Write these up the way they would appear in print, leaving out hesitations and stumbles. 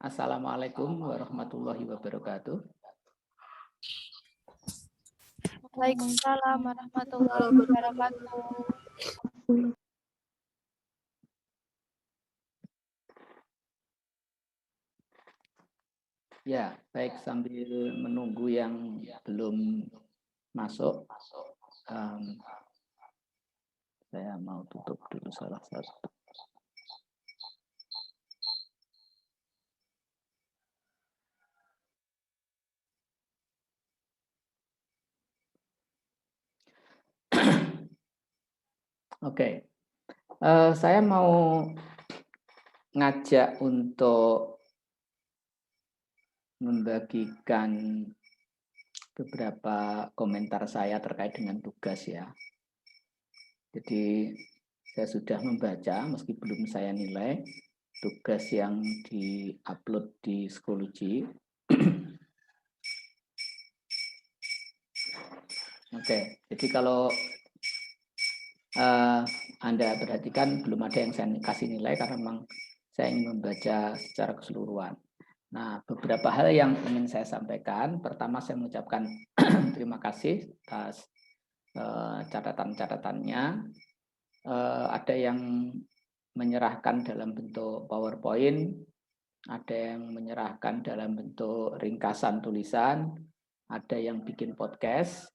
Assalamualaikum warahmatullahi wabarakatuh. Waalaikumsalam warahmatullahi wabarakatuh. Ya, baik, sambil menunggu yang belum masuk, saya mau tutup dulu salah satu. Oke, saya mau ngajak untuk membagikan beberapa komentar saya terkait dengan tugas ya. Jadi saya sudah membaca meski belum saya nilai tugas yang di-upload di Schoology. Oke, jadi kalau Anda perhatikan belum ada yang saya kasih nilai karena memang saya ingin membaca secara keseluruhan. Nah, beberapa hal yang ingin saya sampaikan. Pertama, saya mengucapkan terima kasih atas catatan-catatannya. Ada yang menyerahkan dalam bentuk PowerPoint, ada yang menyerahkan dalam bentuk ringkasan tulisan, ada yang bikin podcast.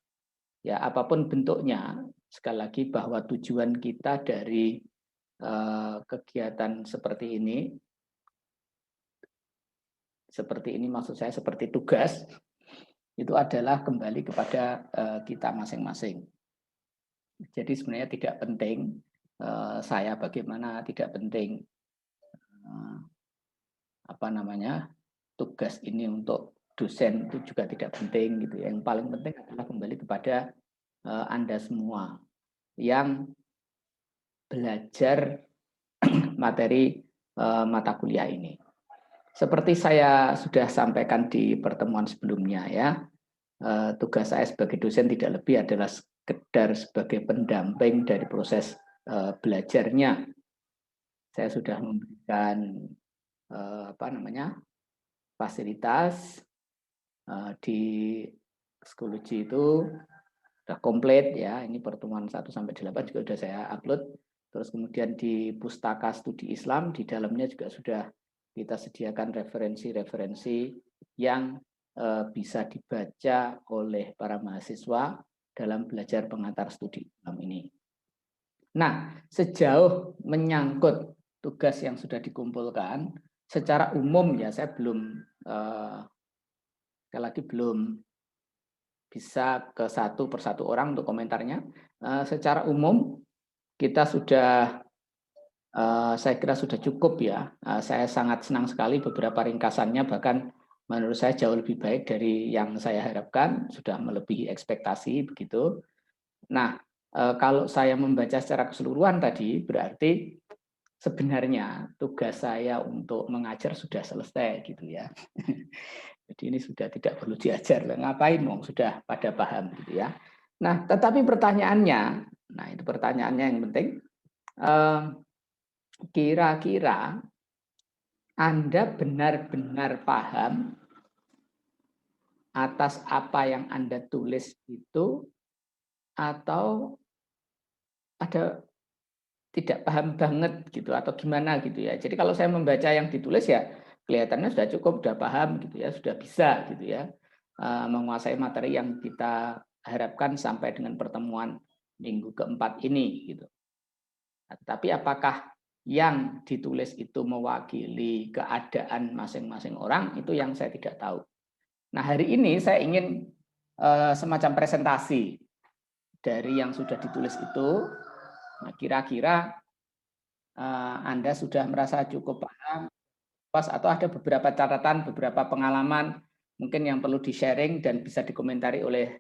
Ya, apapun bentuknya, sekali lagi bahwa tujuan kita dari kegiatan seperti ini maksud saya seperti tugas, itu adalah kembali kepada kita masing-masing. Jadi sebenarnya tidak penting saya bagaimana, tidak penting tugas ini untuk dosen itu juga tidak penting gitu. Yang paling penting adalah kembali kepada Anda semua yang belajar materi mata kuliah ini. Seperti saya sudah sampaikan di pertemuan sebelumnya ya, tugas saya sebagai dosen tidak lebih adalah sekedar sebagai pendamping dari proses belajarnya. Saya sudah memberikan fasilitas di Schoology itu sudah komplit ya. Ini pertemuan 1 sampai 8 juga sudah saya upload. Terus kemudian di Pustaka Studi Islam di dalamnya juga sudah kita sediakan referensi-referensi yang bisa dibaca oleh para mahasiswa dalam belajar pengantar studi Islam ini. Nah, sejauh menyangkut tugas yang sudah dikumpulkan, secara umum ya saya sekali lagi belum bisa ke satu persatu orang untuk komentarnya. Secara umum kita sudah saya kira sudah cukup ya. Saya sangat senang sekali beberapa ringkasannya, bahkan menurut saya jauh lebih baik dari yang saya harapkan, sudah melebihi ekspektasi begitu. Nah, kalau saya membaca secara keseluruhan tadi, berarti sebenarnya tugas saya untuk mengajar sudah selesai gitu ya. Jadi ini sudah tidak perlu diajar, ngapain dong, sudah pada paham gitu ya. Nah, tetapi pertanyaannya, nah itu pertanyaannya yang penting, kira-kira Anda benar-benar paham atas apa yang Anda tulis itu, atau ada tidak paham banget gitu atau gimana gitu ya. Jadi kalau saya membaca yang ditulis ya kelihatannya sudah cukup, sudah paham gitu ya, sudah bisa gitu ya menguasai materi yang kita harapkan sampai dengan pertemuan minggu keempat ini gitu. Nah, tapi apakah yang ditulis itu mewakili keadaan masing-masing orang, itu yang saya tidak tahu. Nah, hari ini saya ingin semacam presentasi dari yang sudah ditulis itu. Nah, kira-kira Anda sudah merasa cukup paham, pas, atau ada beberapa catatan, beberapa pengalaman mungkin yang perlu di-sharing dan bisa dikomentari oleh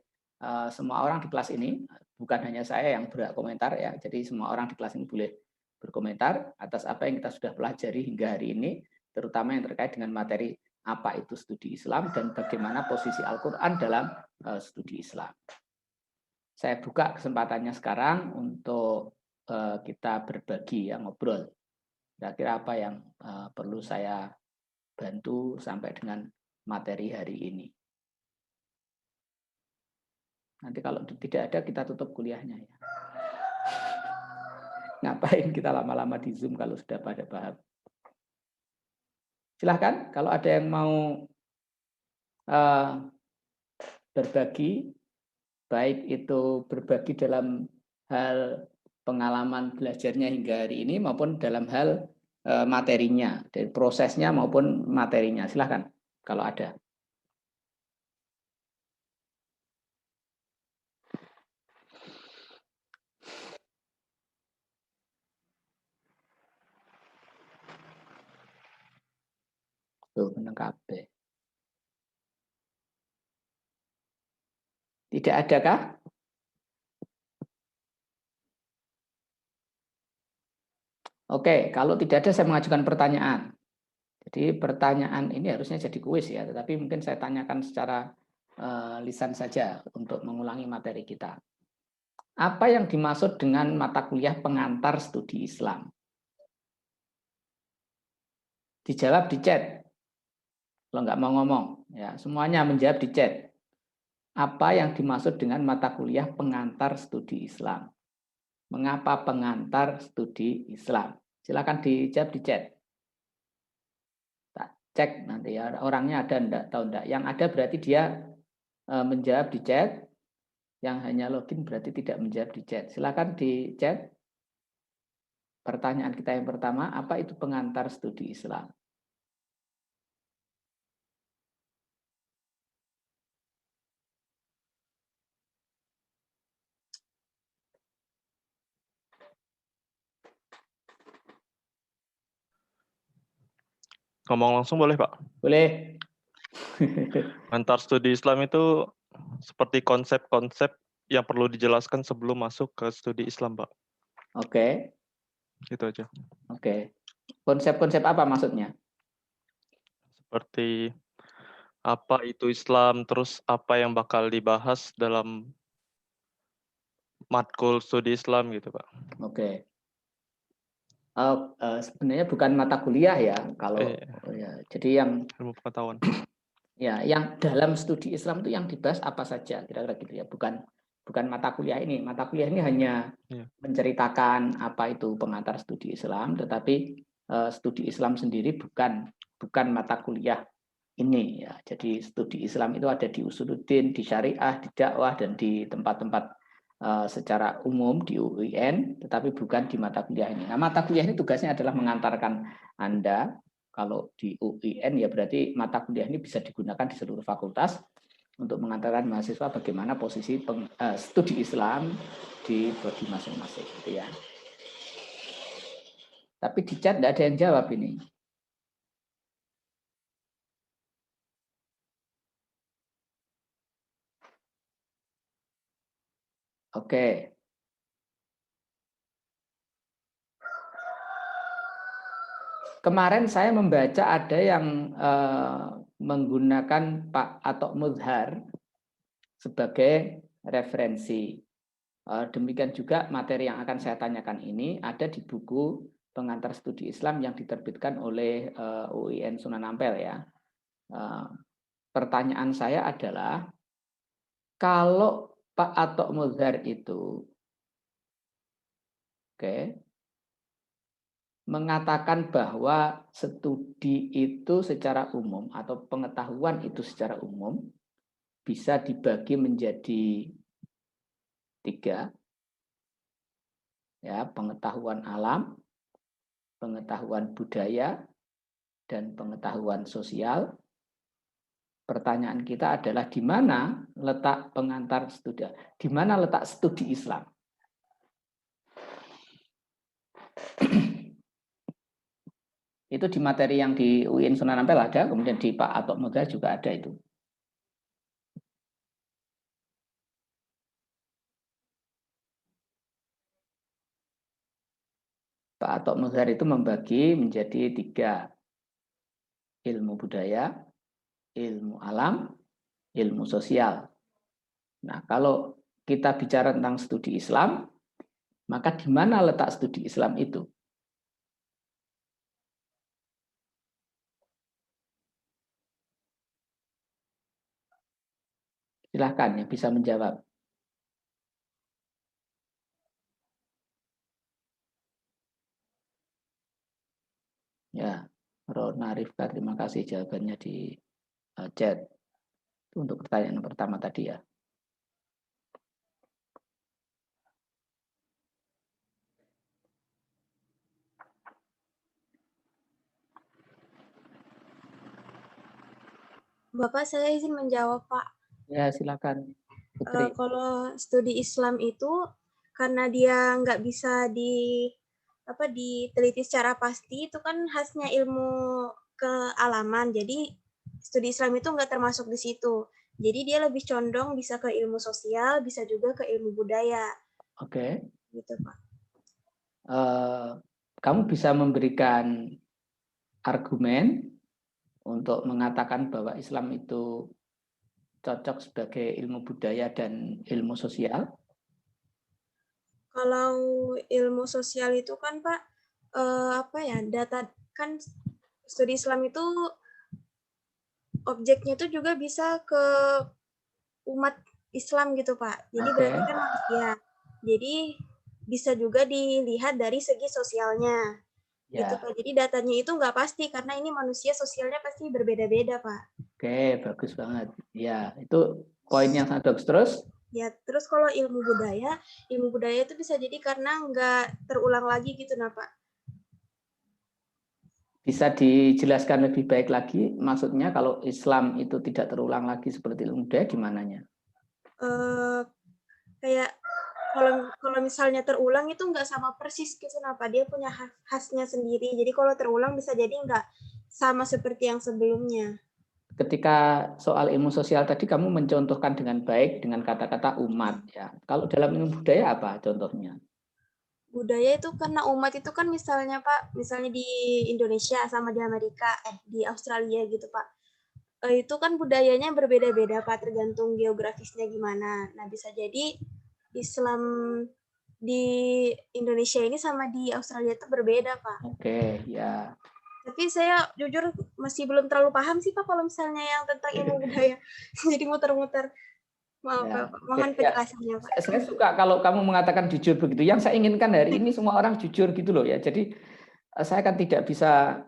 semua orang di kelas ini. Bukan hanya saya yang berhak komentar ya, jadi semua orang di kelas ini boleh berkomentar atas apa yang kita sudah pelajari hingga hari ini, terutama yang terkait dengan materi apa itu studi Islam dan bagaimana posisi Al-Quran dalam studi Islam. Saya buka kesempatannya sekarang untuk kita berbagi, ya, ngobrol. Kira-kira apa yang perlu saya bantu sampai dengan materi hari ini. Nanti kalau tidak ada kita tutup kuliahnya ya. Ngapain kita lama-lama di Zoom kalau sudah pada paham? Silahkan kalau ada yang mau berbagi, baik itu berbagi dalam hal pengalaman belajarnya hingga hari ini maupun dalam hal materinya, dari prosesnya maupun materinya. Silahkan kalau ada. Tuh, meneng kabeh. Tidak adakah? Oke, kalau tidak ada saya mengajukan pertanyaan. Jadi pertanyaan ini harusnya jadi kuis ya, tetapi mungkin saya tanyakan secara lisan saja untuk mengulangi materi kita. Apa yang dimaksud dengan mata kuliah pengantar studi Islam? Dijawab di chat. Kalau nggak mau ngomong, ya semuanya menjawab di chat. Apa yang dimaksud dengan mata kuliah pengantar studi Islam? Mengapa pengantar studi Islam? Silakan dijawab di chat. Cek nanti ya orangnya ada enggak tahu enggak. Yang ada berarti dia menjawab di chat. Yang hanya login berarti tidak menjawab di chat. Silakan di chat. Pertanyaan kita yang pertama, apa itu pengantar studi Islam? Ngomong langsung boleh, Pak? Boleh. Pengantar studi Islam itu seperti konsep-konsep yang perlu dijelaskan sebelum masuk ke studi Islam, Pak. Oke. Gitu aja. Oke. Konsep-konsep apa maksudnya? Seperti apa itu Islam, terus apa yang bakal dibahas dalam matkul studi Islam gitu, Pak. Oke. Sebenarnya bukan mata kuliah ya, kalau ya. Jadi yang ilmu pengetahuan. Ya, yang dalam studi Islam itu yang dibahas apa saja, kira-kira gitu ya. Bukan mata kuliah ini. Mata kuliah ini hanya menceritakan apa itu pengantar studi Islam, tetapi studi Islam sendiri bukan mata kuliah ini ya. Jadi studi Islam itu ada di Usuluddin, di syariah, di dakwah dan di tempat-tempat secara umum di UIN, tetapi bukan di mata kuliah ini. Nah, mata kuliah ini tugasnya adalah mengantarkan Anda. Kalau di UIN ya berarti mata kuliah ini bisa digunakan di seluruh fakultas untuk mengantarkan mahasiswa bagaimana posisi studi Islam di prodi masing-masing gitu ya. Tapi di chat tidak ada yang jawab ini. Oke. Kemarin saya membaca ada yang menggunakan Pak Atok Mudhar sebagai referensi. Demikian juga materi yang akan saya tanyakan ini ada di buku Pengantar Studi Islam yang diterbitkan oleh UIN Sunan Ampel ya. Pertanyaan saya adalah, kalau Pak Atok Mudhar itu mengatakan bahwa studi itu secara umum atau pengetahuan itu secara umum bisa dibagi menjadi 3, ya, pengetahuan alam, pengetahuan budaya, dan pengetahuan sosial. Pertanyaan kita adalah di mana letak pengantar studi? Di mana letak studi Islam? Itu di materi yang di UIN Sunan Ampel ada, kemudian di Pak Atok Mudhar juga ada itu. Pak Atok Mudhar itu membagi menjadi 3, ilmu budaya, ilmu alam, ilmu sosial. Nah, kalau kita bicara tentang studi Islam, maka di mana letak studi Islam itu? Silahkan yang bisa menjawab. Ya, Rona Rifka, terima kasih jawabannya di chat. Itu untuk pertanyaan yang pertama tadi ya. Bapak, saya izin menjawab, Pak. Ya, silakan. Putri. Kalau studi Islam itu karena dia nggak bisa diteliti secara pasti, itu kan khasnya ilmu kealaman. Jadi studi Islam itu nggak termasuk di situ. Jadi dia lebih condong bisa ke ilmu sosial, bisa juga ke ilmu budaya. Oke. Gitu, Pak. Kamu bisa memberikan argumen untuk mengatakan bahwa Islam itu cocok sebagai ilmu budaya dan ilmu sosial? Kalau ilmu sosial itu kan, Pak, data kan studi Islam itu objeknya itu juga bisa ke umat Islam gitu, Pak. Jadi berarti kan manusia. Jadi bisa juga dilihat dari segi sosialnya. Gitu, Pak. Jadi datanya itu nggak pasti karena ini manusia sosialnya pasti berbeda-beda, Pak. Oke, bagus banget. Ya, itu poin yang sangat bagus. Terus? Ya, terus kalau ilmu budaya itu bisa jadi karena nggak terulang lagi gitu, nah, Pak. Bisa dijelaskan lebih baik lagi, maksudnya kalau Islam itu tidak terulang lagi seperti ilmu budaya, gimananya? Kayak kalau misalnya terulang itu nggak sama persis gitu, kenapa dia punya khasnya sendiri. Jadi kalau terulang bisa jadi nggak sama seperti yang sebelumnya. Ketika soal ilmu sosial tadi kamu mencontohkan dengan baik dengan kata-kata umat ya. Kalau dalam ilmu budaya apa contohnya? Budaya itu karena umat itu kan misalnya, Pak, misalnya di Indonesia sama di Amerika, di Australia gitu, Pak. Itu kan budayanya berbeda-beda, Pak, tergantung geografisnya gimana. Nah, bisa jadi Islam di Indonesia ini sama di Australia itu berbeda, Pak. Oke, ya. Tapi saya jujur masih belum terlalu paham sih, Pak, kalau misalnya yang tentang ilmu budaya. Jadi muter-muter. Maaf, Ya, Pak. Mohon penjelasannya, Pak. Saya suka kalau kamu mengatakan jujur begitu. Yang saya inginkan hari ini semua orang jujur gitu loh ya. Jadi saya kan tidak bisa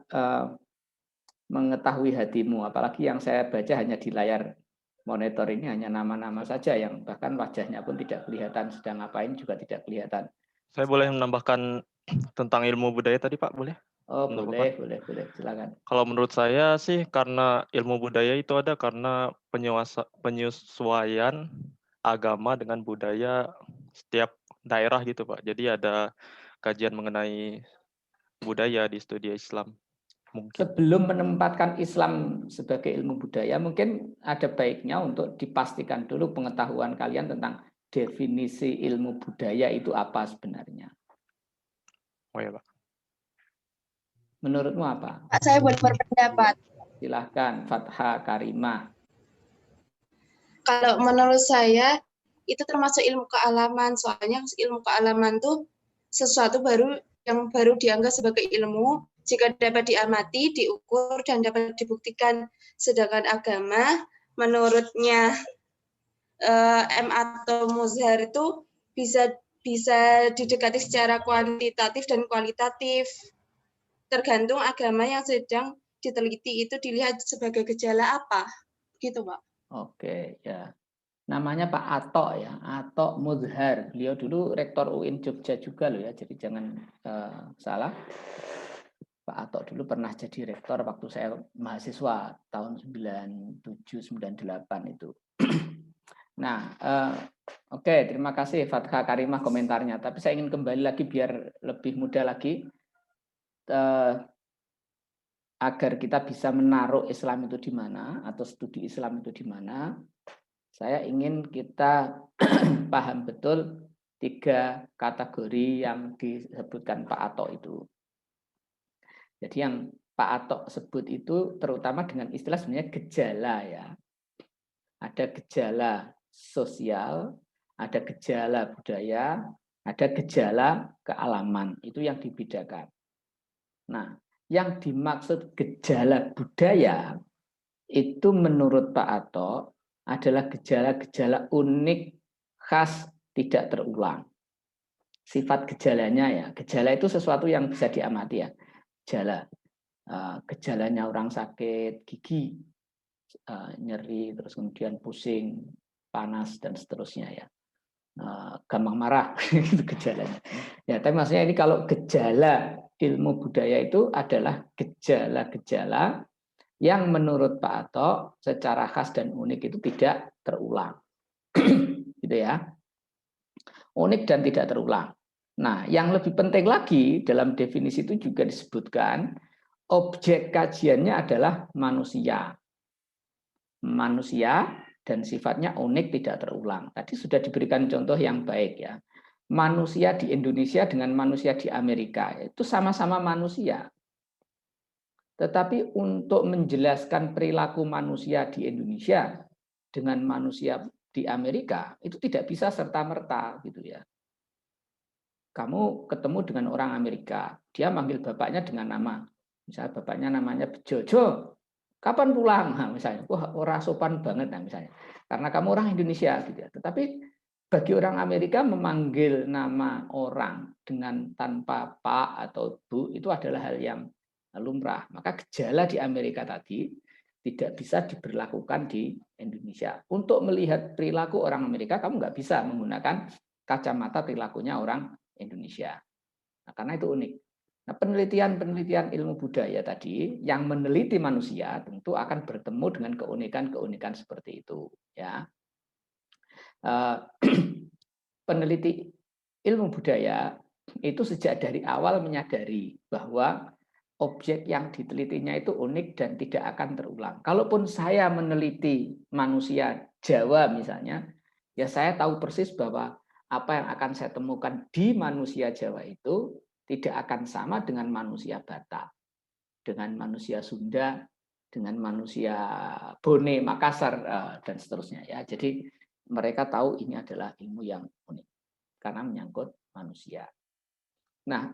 mengetahui hatimu, apalagi yang saya baca hanya di layar monitor ini hanya nama-nama saja yang bahkan wajahnya pun tidak kelihatan, sedang ngapain juga tidak kelihatan. Saya boleh menambahkan tentang ilmu budaya tadi, Pak, boleh? Oh, boleh, silakan. Kalau menurut saya sih karena ilmu budaya itu ada karena penyesuaian agama dengan budaya setiap daerah gitu, Pak. Jadi ada kajian mengenai budaya di studi Islam. Mungkin. Sebelum menempatkan Islam sebagai ilmu budaya, mungkin ada baiknya untuk dipastikan dulu pengetahuan kalian tentang definisi ilmu budaya itu apa sebenarnya. Oh ya, Pak. Menurutmu apa? Pak, saya boleh berpendapat. Silahkan, Fatha Karimah. Kalau menurut saya, itu termasuk ilmu kealaman. Soalnya ilmu kealaman itu sesuatu yang baru dianggap sebagai ilmu, jika dapat diamati, diukur, dan dapat dibuktikan. Sedangkan agama, menurutnya M. atau Muzhar itu bisa didekati secara kuantitatif dan kualitatif. Tergantung agama yang sedang diteliti itu dilihat sebagai gejala apa, gitu, Pak. Oke, ya. Namanya Pak Atok ya, Atok Muzhar. Beliau dulu rektor UIN Jogja juga loh ya, jadi jangan salah. Pak Atok dulu pernah jadi rektor waktu saya mahasiswa tahun 97-98 itu. Nah, oke, terima kasih Fatha Karimah komentarnya. Tapi saya ingin kembali lagi biar lebih mudah lagi. Agar kita bisa menaruh Islam itu di mana atau studi Islam itu di mana, saya ingin kita paham betul 3 kategori yang disebutkan Pak Atok itu. Jadi yang Pak Atok sebut itu terutama dengan istilah sebenarnya gejala ya. Ada gejala sosial, ada gejala budaya, ada gejala kealaman. Itu yang dibedakan. Nah, yang dimaksud gejala budaya itu menurut Pak Atok adalah gejala-gejala unik, khas, tidak terulang. Sifat gejalanya ya, gejala itu sesuatu yang bisa diamati ya. Gejala, gejalanya orang sakit gigi, nyeri, terus kemudian pusing, panas dan seterusnya ya. Gampang marah itu gejalanya. Ya, tapi maksudnya ini kalau gejala ilmu budaya itu adalah gejala-gejala yang menurut Pak Ato secara khas dan unik itu tidak terulang. Gitu ya. Unik dan tidak terulang. Nah, yang lebih penting lagi dalam definisi itu juga disebutkan objek kajiannya adalah manusia. Manusia dan sifatnya unik tidak terulang. Tadi sudah diberikan contoh yang baik ya. Manusia di Indonesia dengan manusia di Amerika itu sama-sama manusia. Tetapi untuk menjelaskan perilaku manusia di Indonesia dengan manusia di Amerika itu tidak bisa serta-merta gitu ya. Kamu ketemu dengan orang Amerika, dia manggil bapaknya dengan nama. Misalnya bapaknya namanya Jojo. Kapan pulang? Nah, misalnya, wah orang sopan banget nah, misalnya. Karena kamu orang Indonesia gitu ya. Tetapi bagi orang Amerika memanggil nama orang dengan tanpa Pak atau Bu itu adalah hal yang lumrah. Maka gejala di Amerika tadi tidak bisa diberlakukan di Indonesia. Untuk melihat perilaku orang Amerika, kamu nggak bisa menggunakan kacamata perilakunya orang Indonesia. Nah, karena itu unik. Nah, penelitian ilmu budaya tadi yang meneliti manusia tentu akan bertemu dengan keunikan-keunikan seperti itu. Ya, peneliti ilmu budaya itu sejak dari awal menyadari bahwa objek yang ditelitinya itu unik dan tidak akan terulang. Kalaupun saya meneliti manusia Jawa misalnya, ya saya tahu persis bahwa apa yang akan saya temukan di manusia Jawa itu tidak akan sama dengan manusia Batak, dengan manusia Sunda, dengan manusia Bone, Makassar, dan seterusnya. Ya, jadi mereka tahu ini adalah ilmu yang unik karena menyangkut manusia. Nah,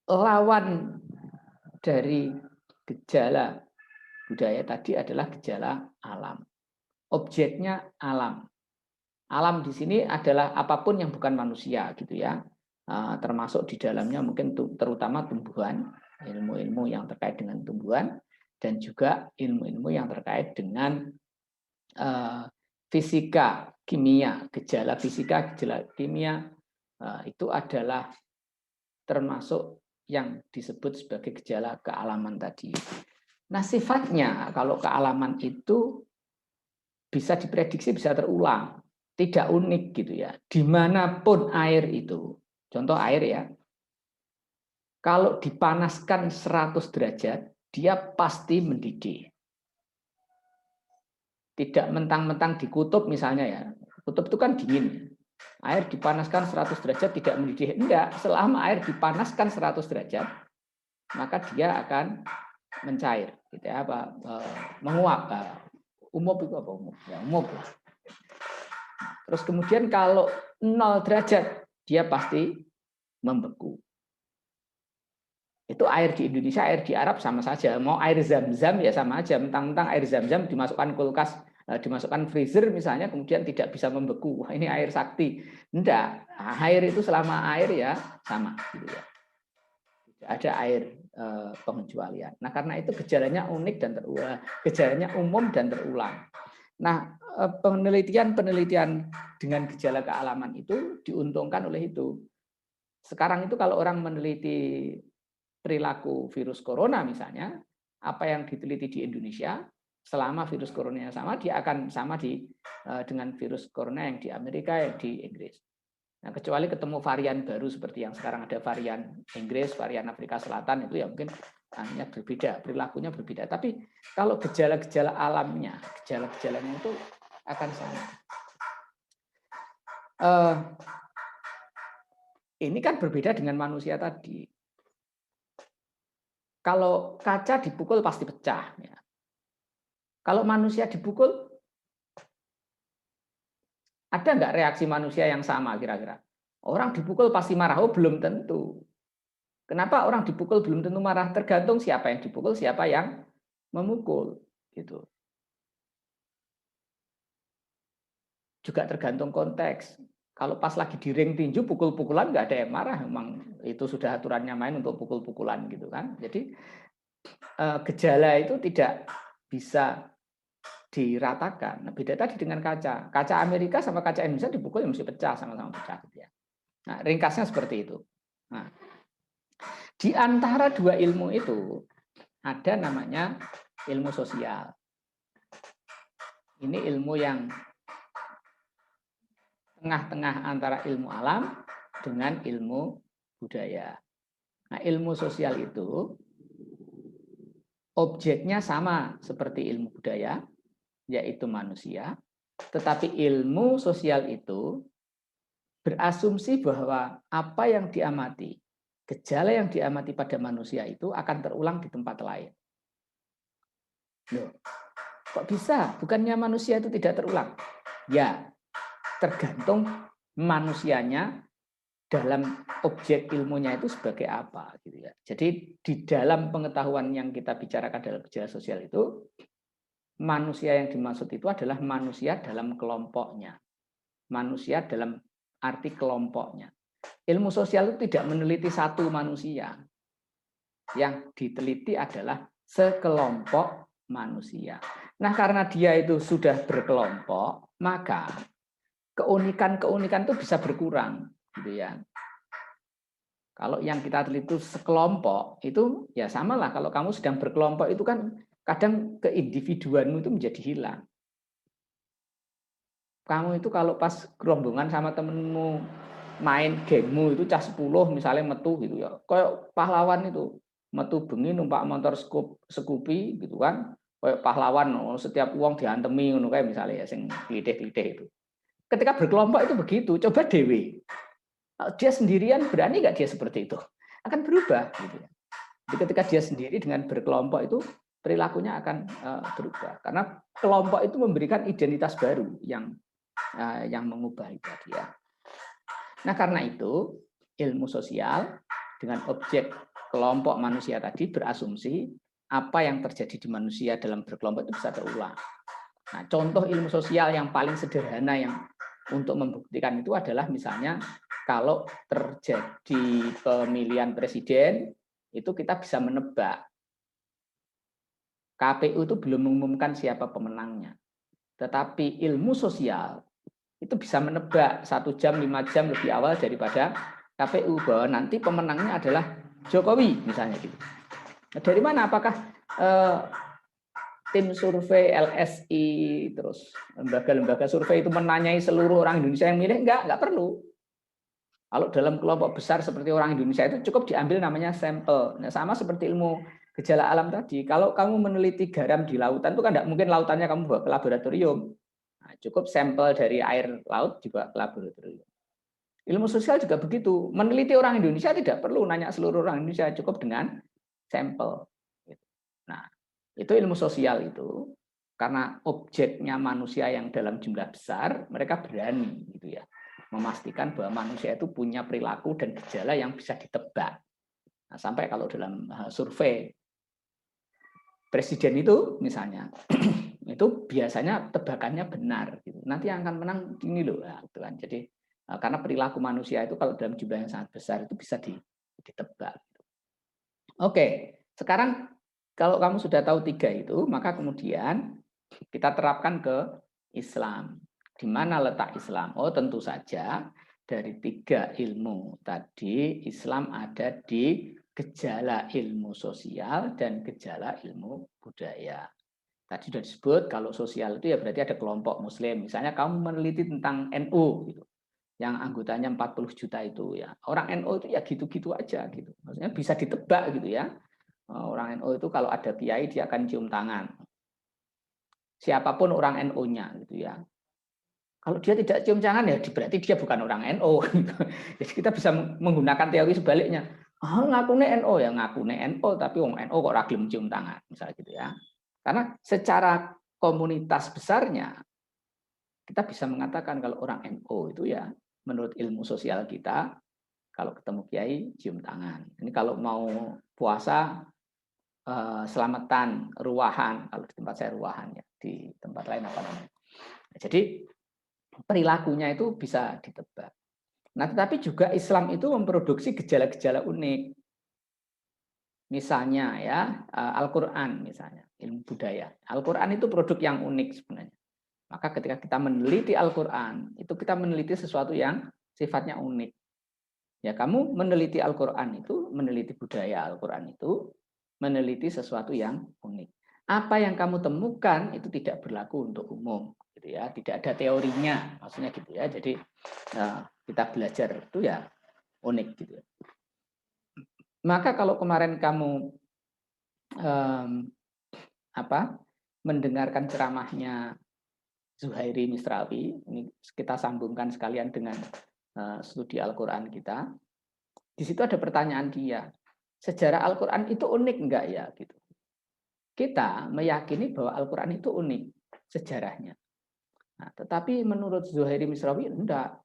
lawan dari gejala budaya tadi adalah gejala alam. Objeknya alam. Alam di sini adalah apapun yang bukan manusia gitu ya. Termasuk di dalamnya mungkin terutama tumbuhan, ilmu-ilmu yang terkait dengan tumbuhan dan juga ilmu-ilmu yang terkait dengan fisika, kimia, gejala fisika, gejala kimia itu adalah termasuk yang disebut sebagai gejala kealaman tadi. Nah, sifatnya kalau kealaman itu bisa diprediksi, bisa terulang, tidak unik gitu ya. Dimanapun air itu, contoh air ya, kalau dipanaskan 100 derajat, dia pasti mendidih. Tidak mentang-mentang di kutub misalnya ya, kutub itu kan dingin. Air dipanaskan 100 derajat tidak mendidih. Enggak, selama air dipanaskan 100 derajat, maka dia akan mencair, gitu ya, menguap. Umup itu apa umup? Ya, umup. Terus kemudian kalau 0 derajat, dia pasti membeku. Itu air di Indonesia, air di Arab sama saja. Mau air zam-zam ya sama aja. Mentang-mentang air zam-zam dimasukkan kulkas, dimasukkan freezer misalnya, kemudian tidak bisa membeku. Wah, ini air sakti. Enggak, air itu selama air ya sama. Gitu ya. Tidak ada air pengecualian. Nah, karena itu gejalanya unik dan terulang, gejalanya umum dan terulang. Nah, penelitian dengan gejala kealaman itu diuntungkan oleh itu. Sekarang itu kalau orang meneliti perilaku virus corona misalnya, apa yang diteliti di Indonesia, selama virus corona yang sama, dia akan sama dengan virus corona yang di Amerika, yang di Inggris. Nah, kecuali ketemu varian baru seperti yang sekarang ada varian Inggris, varian Afrika Selatan, itu ya mungkin hanya berbeda, perilakunya berbeda. Tapi kalau gejala-gejala alamnya, gejala-gejalanya itu akan sama. Ini kan berbeda dengan manusia tadi. Kalau kaca dipukul pasti pecah. Ya. Kalau manusia dipukul, ada nggak reaksi manusia yang sama kira-kira? Orang dipukul pasti marah, oh belum tentu. Kenapa orang dipukul belum tentu marah? Tergantung siapa yang dipukul, siapa yang memukul. Gitu. juga tergantung konteks. Kalau pas lagi di ring tinju pukul-pukulan nggak ada yang marah, memang itu sudah aturannya main untuk pukul-pukulan gitu kan. Jadi gejala itu tidak bisa diratakan. Nah, beda tadi dengan kaca. Kaca Amerika sama kaca Indonesia dipukul ya mesti pecah, sama-sama pecah gitu ya. Nah, ringkasnya seperti itu. Nah, di antara dua ilmu itu ada namanya ilmu sosial. Ini ilmu yang tengah-tengah antara ilmu alam dengan ilmu budaya. Nah, ilmu sosial itu objeknya sama seperti ilmu budaya, yaitu manusia, tetapi ilmu sosial itu berasumsi bahwa apa yang diamati, gejala yang diamati pada manusia itu akan terulang di tempat lain. Loh, kok bisa? Bukannya manusia itu tidak terulang? Ya, tergantung manusianya dalam objek ilmunya itu sebagai apa gitu ya. Jadi di dalam pengetahuan yang kita bicarakan dalam gejala sosial itu, manusia yang dimaksud itu adalah manusia dalam kelompoknya. Manusia dalam arti kelompoknya. Ilmu sosial itu tidak meneliti satu manusia. Yang diteliti adalah sekelompok manusia. Nah, karena dia itu sudah berkelompok, maka keunikan-keunikan itu bisa berkurang, gitu ya. Kalau yang kita teliti itu sekelompok, itu ya samalah. Kalau kamu sedang berkelompok itu kan kadang keindividuanmu itu menjadi hilang. Kamu itu kalau pas gerombongan sama temenmu main gamemu itu cah 10 misalnya metu gitu ya. Kayak pahlawan itu, metu bengi numpak motor Scoopy gitu kan. Kayak pahlawan, setiap uang diantemi ngono kayak misalnya ya sing klitih-klitih itu. Ketika berkelompok itu begitu, coba dewe. Dia sendirian berani nggak dia seperti itu? Akan berubah gitu ya. Jadi ketika dia sendiri dengan berkelompok itu perilakunya akan berubah karena kelompok itu memberikan identitas baru yang mengubah itu dia. Nah, karena itu ilmu sosial dengan objek kelompok manusia tadi berasumsi apa yang terjadi di manusia dalam berkelompok itu bisa terulang. Nah, contoh ilmu sosial yang paling sederhana yang untuk membuktikan itu adalah misalnya kalau terjadi pemilihan presiden, itu kita bisa menebak. KPU itu belum mengumumkan siapa pemenangnya. Tetapi ilmu sosial itu bisa menebak 1 jam, 5 jam lebih awal daripada KPU bahwa nanti pemenangnya adalah Jokowi, misalnya gitu. Nah, dari mana? Apakah tim survei LSI, terus lembaga-lembaga survei itu menanyai seluruh orang Indonesia yang milih? Enggak perlu. Kalau dalam kelompok besar seperti orang Indonesia itu cukup diambil namanya sampel. Nah, sama seperti ilmu gejala alam tadi. Kalau kamu meneliti garam di lautan itu kan tidak mungkin lautannya kamu bawa ke laboratorium. Nah, cukup sampel dari air laut juga ke laboratorium. Ilmu sosial juga begitu. Meneliti orang Indonesia tidak perlu nanya seluruh orang Indonesia, cukup dengan sampel. Nah, itu ilmu sosial itu karena objeknya manusia yang dalam jumlah besar, mereka berani gitu ya. Memastikan bahwa manusia itu punya perilaku dan gejala yang bisa ditebak. Nah, sampai kalau dalam survei presiden itu misalnya, itu biasanya tebakannya benar. Gitu. Nanti yang akan menang ini loh. Nah, gitu kan. Jadi karena perilaku manusia itu kalau dalam jumlah yang sangat besar itu bisa ditebak. Oke, sekarang kalau kamu sudah tahu 3 itu, maka kemudian kita terapkan ke Islam. Di mana letak Islam? Oh, tentu saja dari 3 ilmu tadi, Islam ada di gejala ilmu sosial dan gejala ilmu budaya. Tadi sudah disebut kalau sosial itu ya berarti ada kelompok muslim. Misalnya kamu meneliti tentang NU gitu. Yang anggotanya 40 juta itu ya. Orang NU itu ya gitu-gitu aja gitu. Maksudnya bisa ditebak gitu ya. Orang NU itu kalau ada kiai dia akan cium tangan. Siapapun orang NU-nya gitu ya. Kalau dia tidak cium tangan ya berarti dia bukan orang NU. Jadi kita bisa menggunakan teori sebaliknya. Ngakune NU ya ngakune NU tapi wong NU kok ora gelem cium tangan misalnya gitu ya. Karena secara komunitas besarnya kita bisa mengatakan kalau orang NU itu ya menurut ilmu sosial kita kalau ketemu kiai cium tangan. Ini kalau mau puasa selamatan ruahan, kalau di tempat saya ruahan ya, di tempat lain apa namanya. Jadi perilakunya itu bisa ditebak. Nah, tetapi juga Islam itu memproduksi gejala-gejala unik. Misalnya ya, Al-Qur'an misalnya, ilmu budaya. Al-Qur'an itu produk yang unik sebenarnya. Maka ketika kita meneliti Al-Qur'an, itu kita meneliti sesuatu yang sifatnya unik. Ya, kamu meneliti Al-Qur'an itu, meneliti budaya Al-Qur'an itu, meneliti sesuatu yang unik. Apa yang kamu temukan itu tidak berlaku untuk umum, gitu ya. Tidak ada teorinya, maksudnya gitu ya. Jadi kita belajar itu ya unik gitu ya. Maka kalau kemarin kamu mendengarkan ceramahnya Zuhairi Misrawi, ini kita sambungkan sekalian dengan studi Al-Qur'an kita. Di situ ada pertanyaan dia, sejarah Al-Qur'an itu unik enggak ya gitu. Kita meyakini bahwa Al-Qur'an itu unik sejarahnya. Nah, tetapi menurut Zuhairi Misrawi enggak.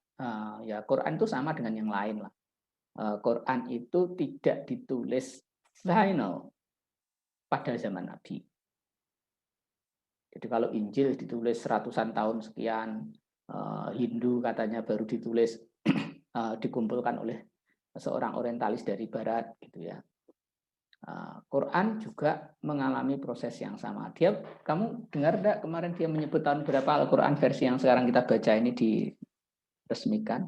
Ya Quran itu sama dengan yang lain lah. Quran itu tidak ditulis final pada zaman Nabi. Jadi kalau Injil ditulis ratusan tahun sekian, Hindu katanya baru ditulis dikumpulkan oleh seorang orientalis dari Barat, gitu ya. Quran juga mengalami proses yang sama. Kamu dengar enggak kemarin dia menyebut tahun berapa Al-Quran versi yang sekarang kita baca ini diresmikan?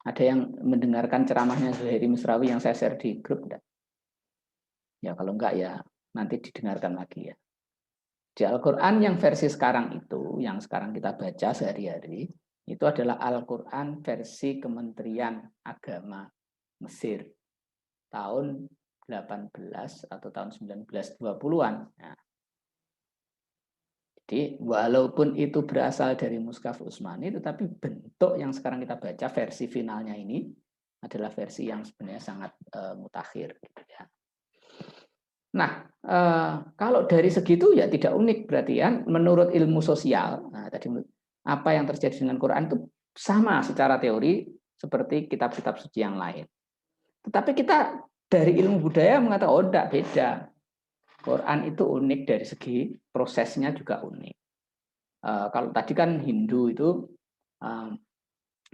Ada yang mendengarkan ceramahnya Zuhairi Misrawi yang saya share di grup enggak? Ya kalau enggak ya nanti didengarkan lagi ya. Di Al-Quran yang versi sekarang itu, yang sekarang kita baca sehari-hari, itu adalah Al-Quran versi Kementerian Agama Mesir tahun 18 atau tahun 1920-an. Nah, jadi walaupun itu berasal dari Mushaf Utsmani, tetapi bentuk yang sekarang kita baca versi finalnya ini adalah versi yang sebenarnya sangat mutakhir. Gitu ya. Nah, kalau dari segitu ya tidak unik berarti ya. Menurut ilmu sosial, nah, tadi apa yang terjadi dengan Quran itu sama secara teori seperti kitab-kitab suci yang lain. Tetapi kita dari ilmu budaya mengatakan oh enggak, beda. Quran itu unik dari segi prosesnya juga unik. Kalau tadi kan Hindu itu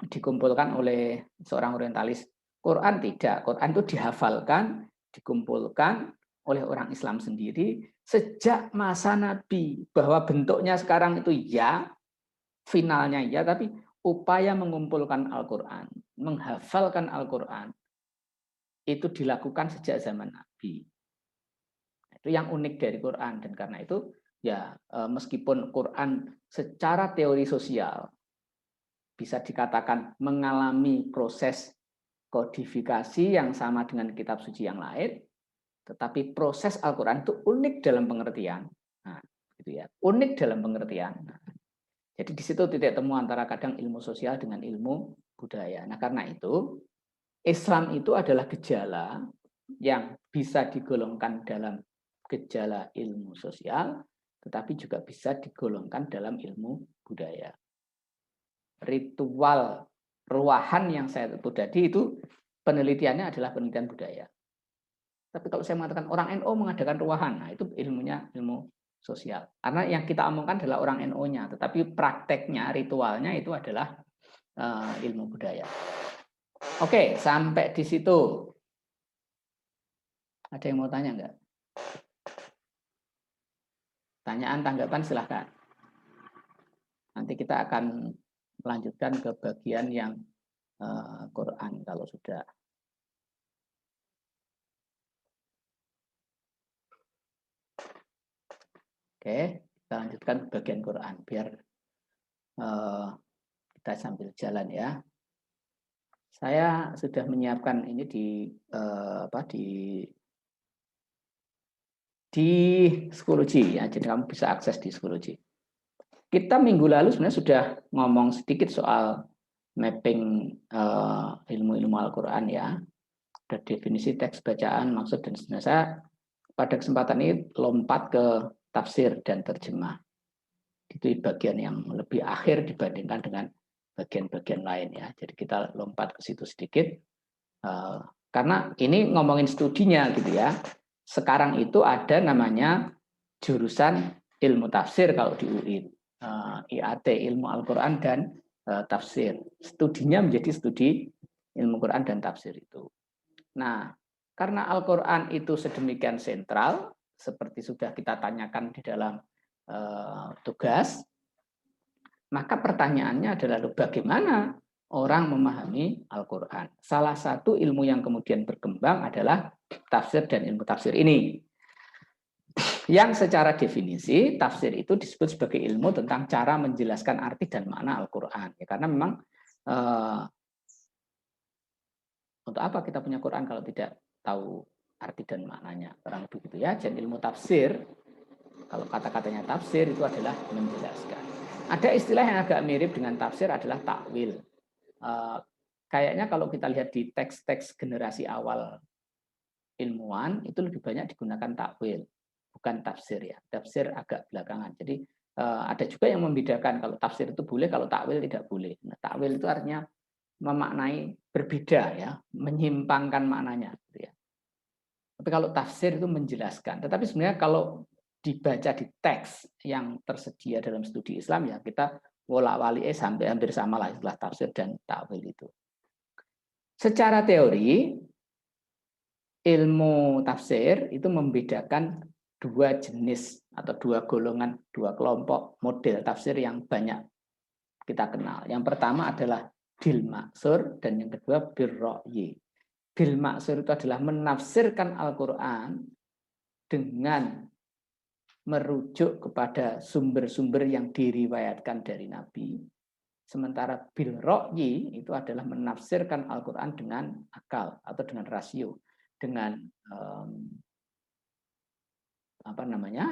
dikumpulkan oleh seorang orientalis. Quran tidak. Quran itu dihafalkan, dikumpulkan oleh orang Islam sendiri sejak masa Nabi. Bahwa bentuknya sekarang itu ya, finalnya ya, tapi upaya mengumpulkan Al-Quran, menghafalkan Al-Quran, itu dilakukan sejak zaman Nabi. Itu yang unik dari Quran, dan karena itu ya meskipun Quran secara teori sosial bisa dikatakan mengalami proses kodifikasi yang sama dengan kitab suci yang lain, tetapi proses Al-Quran itu unik dalam pengertian. Nah, gitu ya, unik dalam pengertian. Nah, jadi di situ titik temu antara kadang ilmu sosial dengan ilmu budaya. Nah, karena itu Islam itu adalah gejala yang bisa digolongkan dalam gejala ilmu sosial, tetapi juga bisa digolongkan dalam ilmu budaya. Ritual ruahan yang saya sebut tadi itu penelitiannya adalah penelitian budaya. Tapi kalau saya mengatakan orang NU mengadakan ruahan, nah itu ilmunya ilmu sosial. Karena yang kita omongkan adalah orang NU-nya, tetapi prakteknya, ritualnya itu adalah ilmu budaya. Oke, sampai di situ. Ada yang mau tanya enggak? Pertanyaan, tanggapan silahkan. Nanti kita akan melanjutkan ke bagian yang Quran kalau sudah. Oke, kita lanjutkan ke bagian Quran biar kita sambil jalan ya. Saya sudah menyiapkan ini di Schoology ya, jadi kamu bisa akses di Schoology. Kita minggu lalu sebenarnya sudah ngomong sedikit soal mapping ilmu-ilmu Al-Quran ya. Ada definisi teks bacaan, maksud dan seterusnya. Pada kesempatan ini lompat ke tafsir dan terjemah. Itu bagian yang lebih akhir dibandingkan dengan bagian-bagian lain ya. Jadi kita lompat ke situ sedikit. Karena ini ngomongin studinya gitu ya. Sekarang itu ada namanya jurusan ilmu tafsir kalau di UI. IAT, ilmu Al-Quran dan tafsir. Studinya menjadi studi ilmu Quran dan tafsir itu. Nah, karena Al-Quran itu sedemikian sentral, seperti sudah kita tanyakan di dalam tugas, maka pertanyaannya adalah bagaimana orang memahami Al-Quran. Salah satu ilmu yang kemudian berkembang adalah tafsir dan ilmu tafsir ini. Yang secara definisi, tafsir itu disebut sebagai ilmu tentang cara menjelaskan arti dan makna Al-Quran. Ya, karena memang untuk apa kita punya Quran kalau tidak tahu arti dan maknanya? Kurang lebih gitu ya. Dan ilmu tafsir, kalau kata-katanya tafsir itu adalah menjelaskan. Ada istilah yang agak mirip dengan tafsir adalah takwil. Kayaknya kalau kita lihat di teks-teks generasi awal ilmuwan, itu lebih banyak digunakan takwil, bukan tafsir ya. Tafsir agak belakangan. Jadi ada juga yang membedakan kalau tafsir itu boleh, kalau takwil tidak boleh. Nah, takwil itu artinya memaknai berbeda ya, menyimpangkan maknanya. Gitu ya. Tapi kalau tafsir itu menjelaskan. Tetapi sebenarnya kalau dibaca di teks yang tersedia dalam studi Islam ya kita wolak-walik sampai hampir sama lah istilah tafsir dan takwil itu. Secara teori ilmu tafsir itu membedakan dua jenis atau dua golongan, dua kelompok model tafsir yang banyak kita kenal. Yang pertama adalah bil maksur dan yang kedua bil ra'yi. Bil maksur itu adalah menafsirkan Al-Quran dengan merujuk kepada sumber-sumber yang diriwayatkan dari Nabi. Sementara bil ra'yi itu adalah menafsirkan Al-Quran dengan akal atau dengan rasio, dengan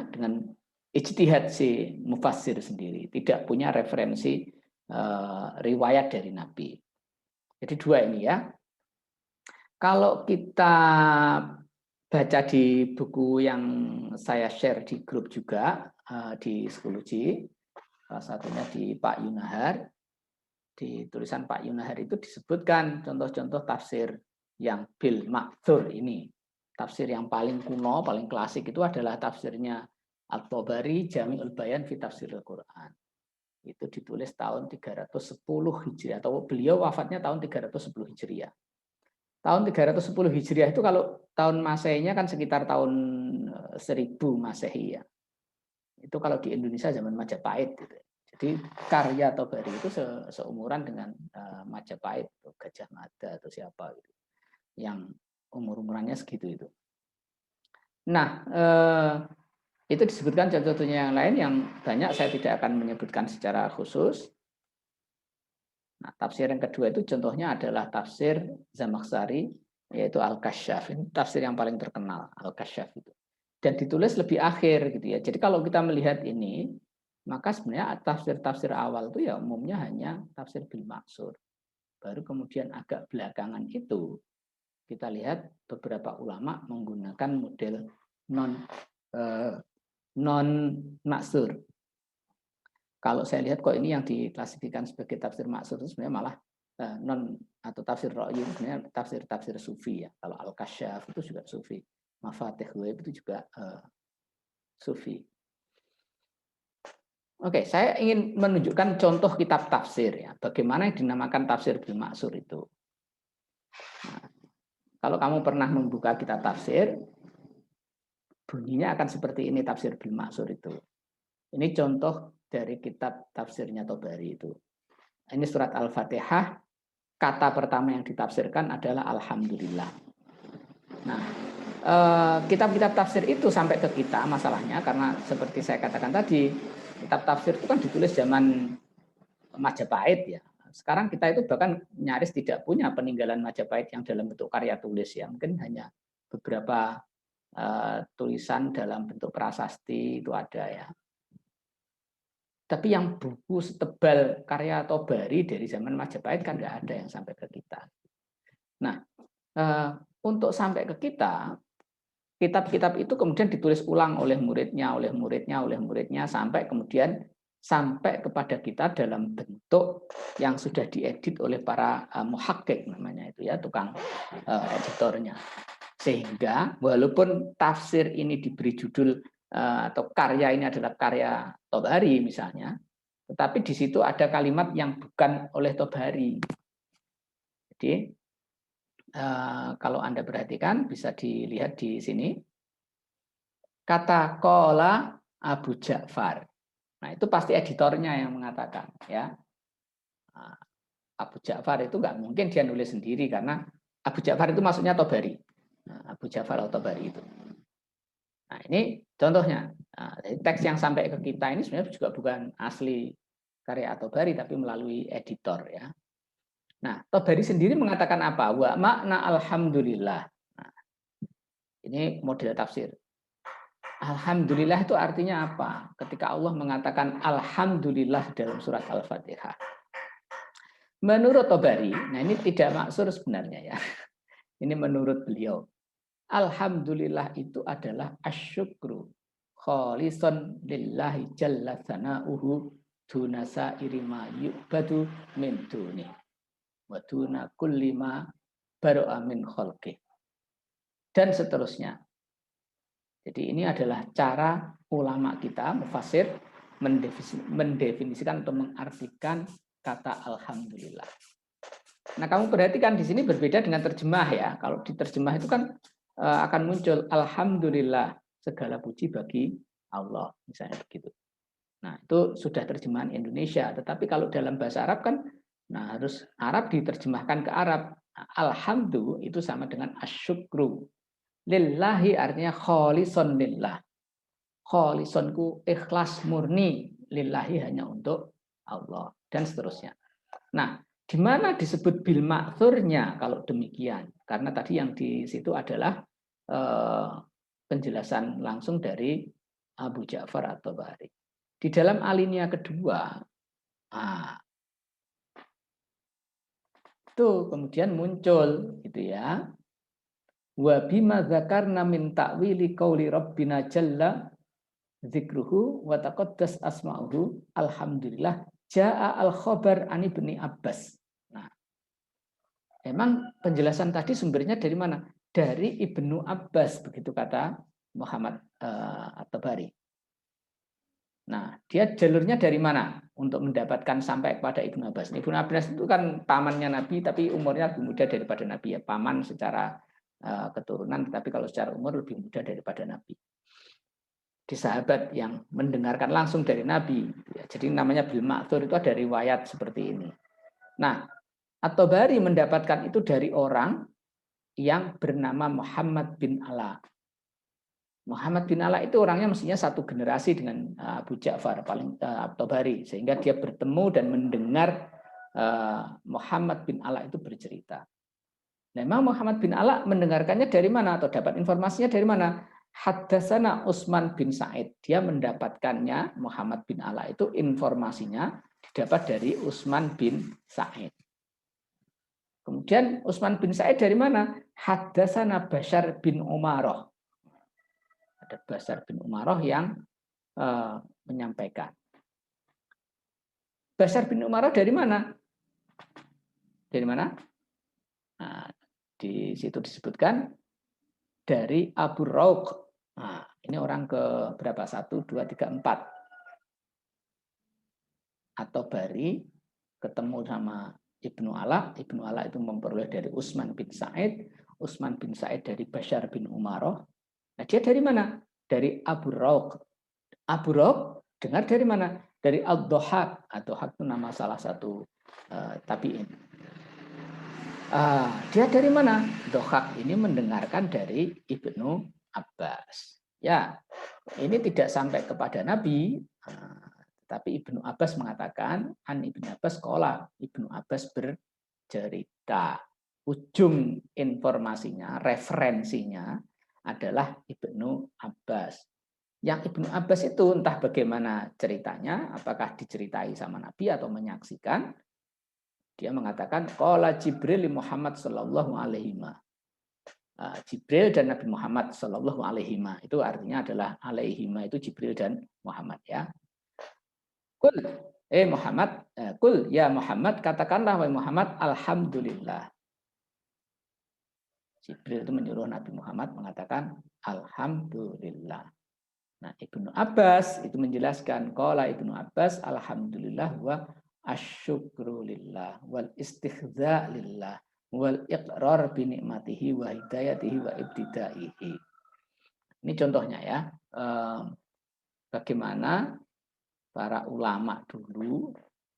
dengan ijtihad si mufassir sendiri, tidak punya referensi riwayat dari Nabi. Jadi dua ini ya. Kalau kita baca di buku yang saya share di grup juga di Psikologi, salah satunya di Pak Yunahar, di tulisan Pak Yunahar itu disebutkan contoh-contoh tafsir yang bil ma'thur ini. Tafsir yang paling kuno, paling klasik itu adalah tafsirnya At-Tabari Jami'ul Bayan fi Tafsiril Quran. Itu ditulis tahun 310 Hijriah, atau beliau wafatnya tahun 310 Hijriah. Tahun 310 Hijriah itu kalau tahun Masehnya kan sekitar tahun 1000 Masehi ya. Itu kalau di Indonesia zaman Majapahit gitu. Jadi karya Tabari itu seumuran dengan Majapahit atau Gajah Mada atau siapa gitu. Yang umur-umurannya segitu itu. Nah, itu disebutkan contoh-contohnya yang lain yang banyak saya tidak akan menyebutkan secara khusus. Nah, tafsir yang kedua itu contohnya adalah tafsir Zamakhsyari, yaitu Al-Kasyaf. Ini tafsir yang paling terkenal, Al-Kasyaf itu. Dan ditulis lebih akhir gitu ya. Jadi kalau kita melihat ini, maka sebenarnya tafsir-tafsir awal itu ya umumnya hanya tafsir bil maksur. Baru kemudian agak belakangan itu kita lihat beberapa ulama menggunakan model non maksur. Kalau saya lihat kok ini yang diklasifikasikan sebagai tafsir maksur itu sebenarnya malah non atau tafsir ra'yi, sebenarnya tafsir sufi ya. Kalau Al-Kasyaf itu juga sufi, Mafatih Ghaib itu juga sufi. Oke, saya ingin menunjukkan contoh kitab tafsir ya. Bagaimana yang dinamakan tafsir bil maksur itu. Nah, kalau kamu pernah membuka kitab tafsir, bunyinya akan seperti ini tafsir bil maksur itu. Ini contoh dari kitab tafsirnya Tabari itu. Ini surat Al-Fatihah, kata pertama yang ditafsirkan adalah Alhamdulillah. Nah, kitab-kitab tafsir itu sampai ke kita masalahnya, karena seperti saya katakan tadi, kitab tafsir itu kan ditulis zaman Majapahit ya. Sekarang kita itu bahkan nyaris tidak punya peninggalan Majapahit yang dalam bentuk karya tulis ya. Mungkin hanya beberapa tulisan dalam bentuk prasasti itu ada ya. Tapi yang buku setebal karya Tabari dari zaman Majapahit kan nggak ada yang sampai ke kita. Nah, untuk sampai ke kita, kitab-kitab itu kemudian ditulis ulang oleh muridnya, sampai kemudian sampai kepada kita dalam bentuk yang sudah diedit oleh para muhakkik namanya itu ya, tukang editornya. Sehingga walaupun tafsir ini diberi judul atau karya ini adalah karya Tabari misalnya, Tetapi di situ ada kalimat yang bukan oleh Tobari. Jadi kalau Anda perhatikan bisa dilihat di sini. Kata qala Abu Ja'far. Nah, itu pasti editornya yang mengatakan, ya. Abu Ja'far itu nggak mungkin dia nulis sendiri karena Abu Ja'far itu maksudnya Tobari. Abu Ja'far atau Tobari itu. Nah, ini contohnya. Teks yang sampai ke kita ini sebenarnya juga bukan asli karya Tobari tapi melalui editor, ya. Nah, Tobari sendiri mengatakan apa? Wa makna alhamdulillah. Nah, ini model tafsir. Alhamdulillah itu artinya apa? Ketika Allah mengatakan alhamdulillah dalam surat Al-Fatihah. Menurut Tobari, nah ini tidak maksur sebenarnya, ya. Ini menurut beliau. Alhamdulillah itu adalah asyukru khalisan lillahi jalla sana'uhu duna sa'iri ma yu'badu min duni wa duna kulli ma baru'a min khalqih. Dan seterusnya. Jadi ini adalah cara ulama kita, mufassir, mendefinisikan atau mengartikan kata alhamdulillah. Nah, kamu perhatikan di sini berbeda dengan terjemah, ya. Kalau di terjemah itu kan akan muncul alhamdulillah, segala puji bagi Allah, misalnya begitu. Nah, itu sudah terjemahan Indonesia. Tetapi kalau dalam bahasa Arab kan, nah harus Arab diterjemahkan ke Arab. Alhamdulillah itu sama dengan asyukru. Lillahi artinya kholison lillah. Kholisonku ikhlas murni, lillahi hanya untuk Allah, dan seterusnya. Nah, di mana disebut bil ma'thurnya kalau demikian? Karena tadi yang di situ adalah penjelasan langsung dari Abu Ja'far at-Tabari. Di dalam alinea kedua, itu kemudian muncul, gitu ya. Wa bima dzakarna min ta'wili qauli rabbina jalla dzikruhu wa taqaddas asma'uhu alhamdulillah jaa al-khabar an Ibni Abbas. Nah, emang penjelasan tadi sumbernya dari mana? Dari Ibnu Abbas, begitu kata Muhammad at-Tabari. Nah, dia jalurnya dari mana untuk mendapatkan sampai kepada Ibnu Abbas? Ibnu Abbas itu kan pamannya Nabi, tapi umurnya lebih muda daripada Nabi, ya. Paman secara keturunan, tetapi kalau secara umur lebih muda daripada Nabi. Di sahabat yang mendengarkan langsung dari Nabi, ya. Jadi namanya bil ma'thur itu ada riwayat seperti ini. Nah, at-Tabari mendapatkan itu dari orang yang bernama Muhammad bin Ala. Muhammad bin Ala itu orangnya mestinya satu generasi dengan Abu Ja'far paling at-Tabari, sehingga dia bertemu dan mendengar Muhammad bin Ala itu bercerita. Memang Muhammad bin Ala mendengarkannya dari mana atau dapat informasinya dari mana? Haddatsana Utsman bin Sa'id. Dia mendapatkannya, Muhammad bin Ala itu informasinya didapat dari Utsman bin Sa'id. Kemudian Utsman bin Sa'id dari mana? Haddatsana Bashar bin Umarah. Ada Bashar bin Umarah yang menyampaikan. Bashar bin Umarah dari mana? Dari mana? Nah, di situ disebutkan dari Abu Rauq. Nah, ini orang ke berapa? 1, 2, 3, 4. Atau Bari ketemu sama Ibnu Ala. Ibnu Ala itu memperoleh dari Utsman bin Sa'id. Utsman bin Sa'id dari Bashar bin Umarah. Nah, dia dari mana? Dari Abu Rauq. Abu Rauq dengar dari mana? Dari Ad-Dhahhak. Ad-Dhahhak itu nama salah satu tabi'in. Dia dari mana? Dhahhak ini mendengarkan dari Ibnu Abbas. Ya, ini tidak sampai kepada Nabi, tapi Ibnu Abbas mengatakan, an Ibnu Abbas qala, Ibnu Abbas bercerita. Ujung informasinya, referensinya adalah Ibnu Abbas. Yang Ibnu Abbas itu entah bagaimana ceritanya, apakah diceritai sama Nabi atau menyaksikan. Dia mengatakan qala Jibril li Muhammad sallallahu alaihi wasallam. Jibril dan Nabi Muhammad sallallahu alaihi wasallam. Itu artinya adalah alaihi wasallam itu Jibril dan Muhammad, ya. Qul Muhammad, qul ya Muhammad, katakanlah wahai Muhammad alhamdulillah. Jibril itu menyuruh Nabi Muhammad mengatakan alhamdulillah. Nah, Ibnu Abbas itu menjelaskan, qala Ibnu Abbas, alhamdulillah wa asyukru lillah wal istighza lillah wal iqrar bi nikmatihi wa hidayatihi wa ibtidaihi. Ini contohnya ya. Bagaimana para ulama dulu